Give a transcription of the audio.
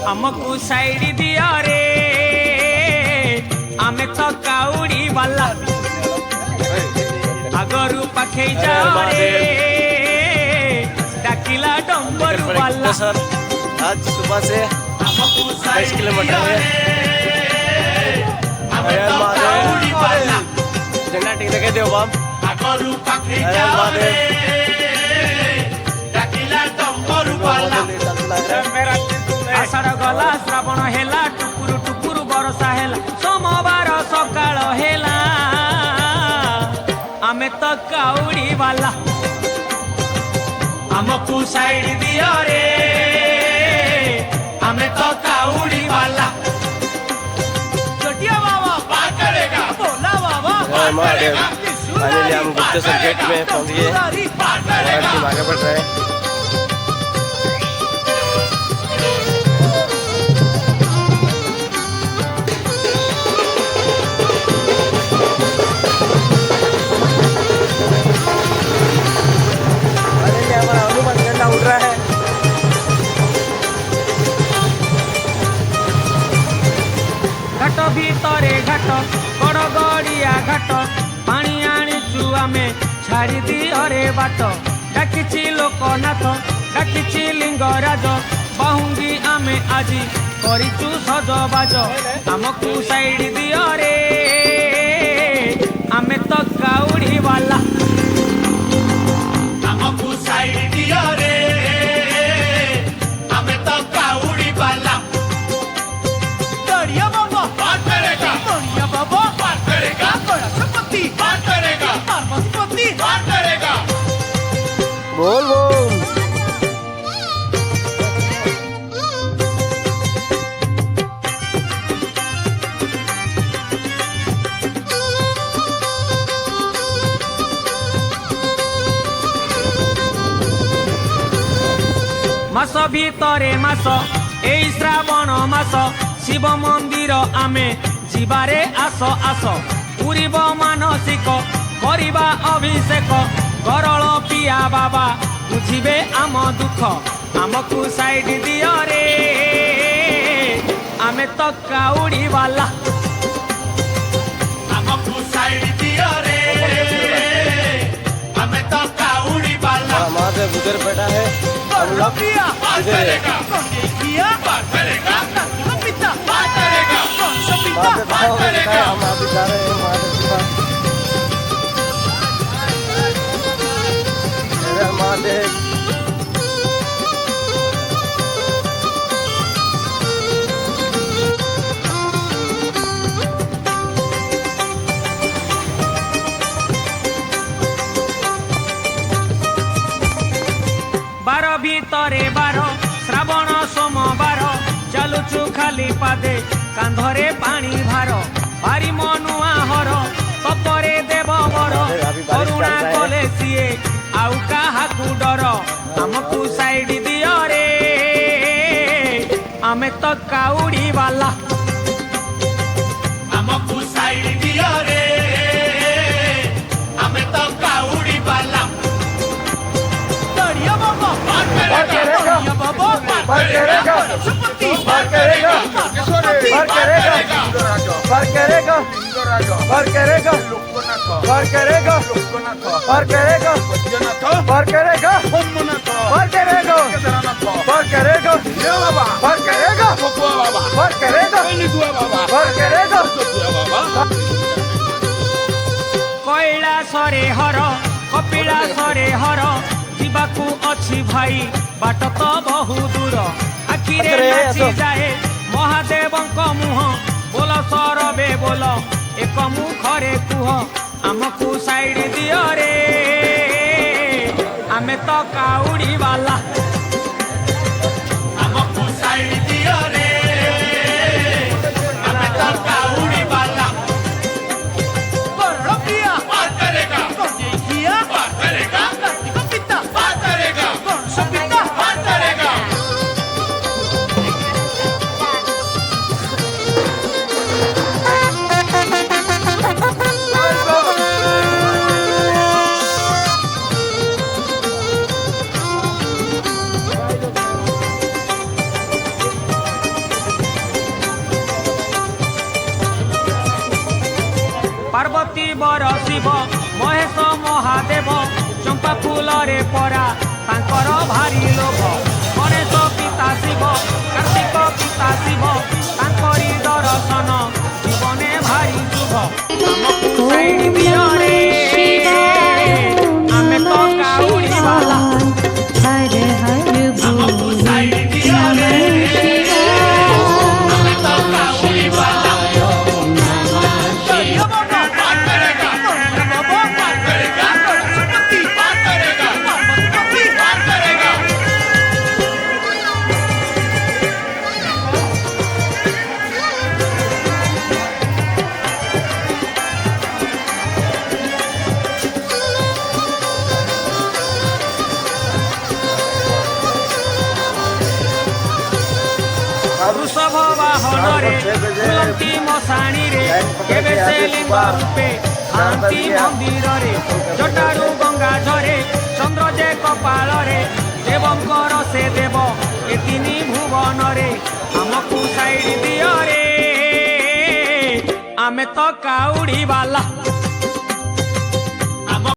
हमको साइड दिया रे आमे तो काउड़ी वाला अगरु पाखे जाओ रे डाकिला डंबरू वाला। सर आज सुबह से 22 किलोमीटर है। झंडा टिक लगे देव बाम आषाढ़ गला श्रावण हेला टुकुरु टुकुरु बरसा हेला सोमवार सकाळ हेला आमे तो काउड़ी वाला हमको साइड दिया रे आमे तो काउड़ी वाला। छोटिया बाबा पार करेगा बोला बाबा महादेव फाइनली हम गुप्तेश्वर गेट में पहुंच गए। हमारा टीम आगे बढ़ रहा है। हमारा हनुमान झंडा उड़ रहा है। घाट भीतरे घाट बड़ गड़िया घाट पानी आनीचु आमे छाड़ी दियो रे बाट डाकिछि लोकनाथ डाकिछि लिंगराज बहुंगी आमे आजी करिचु सजबाज हमकु साइड दियो रे आमे तो काउड़ी वाला हमकु साइड दियो रे आमे तो काउड़ी वाला। दरिया बाबा पार करेगा दरिया बाबा पार करेगा गणपति पार करेगा पार्वती पार करेगा। बोल बोल मास भीतरे मास एई श्रावण मास शिव मंदिर आमे जीवारे आस आस पूरीब मानसिक करिबा अभिषेक गरल पिया बाबा बुझिबे आम दुख आमकु साइड दियो रे आमे तो काउड़ी वाला आमकु साइड दियो रे आमे तो काउड़ी वाला। महादेव उधर बैठा है। हम लोग इधर है। हम अभी जा रहे हैं महादेव के पास। महादेव बार भीतरे बार श्रावण सोमवार चलुचु खाली पादे कांधरे पानी भार भारी मनुआ हर तपरे देव वर करुणा कले सीए आउ काहाकु डर हमकु साइड दियो रे आमे तो काउड़ी वाला हमकु साइड दियो रे आमे तो काउड़ी वाला। दरिया बाबा पार करेगा पार करेगा पार करेगा पार करेगा पार करेगा पार करेगा पार करेगा पार करेगा पार करेगा पार करेगा पार करेगा पार करेगा पार करेगा पार करेगा। कैलासरे हर कपिलासरे हर जीवाकू अछि भाई बाट तो बहु दूर आखिरे नाची जाए महादेवंक मुह बोल सरबे बोल एक मुखरे कुह आमकु साइड दियो रे आमे तो काउड़ी वाला आमकु साइड दियो रे आमे तो काउड़ी वाला। बरपिया पार करेगा देखिया पार करेगा पिता पार करेगा पिता पार करेगा। ଶିବ ମହେଶ ମହାଦେବ ଚମ୍ପା ଫୁଲରେ ପରା ତାଙ୍କର ଭାରି ଲୋଭ ଗଣେଶ ପିତା ଶିବ କାର୍ତ୍ତିକ ପିତା ଶିବ ତାଙ୍କରି ଦର୍ଶନ ଜୀବନେ ଭାରି ଶୁଭ ଆମକୁ ସାଇଡ୍ ଦିଅ ରେ ଆମେ ତ କାଉଡ଼ି ବାଲା हर हर ଆମକୁ बोल ସାଇଡ୍ ଦିଅ ରେ ଆମେ ତ କାଉଡ଼ି ବାଲା ବୃଷଭ ବାହନରେ ବୁଲନ୍ତି ମଶାଣିରେ କେବେ ସେ ଲିଙ୍ଗ ରୂପେ ଥାନ୍ତି ମନ୍ଦିରରେ ଜଟାରୁ ଗଙ୍ଗା ଝରେ ଚନ୍ଦ୍ର ଯେ କପାଳରେ ଦେବଙ୍କର ସେ ଦେବ ଏ ତିନି ଭୁବନରେ ଆମକୁ ସାଇଡ୍ ଦିଅ ରେ ଆମେ ତ କାଉଡ଼ି ବାଲା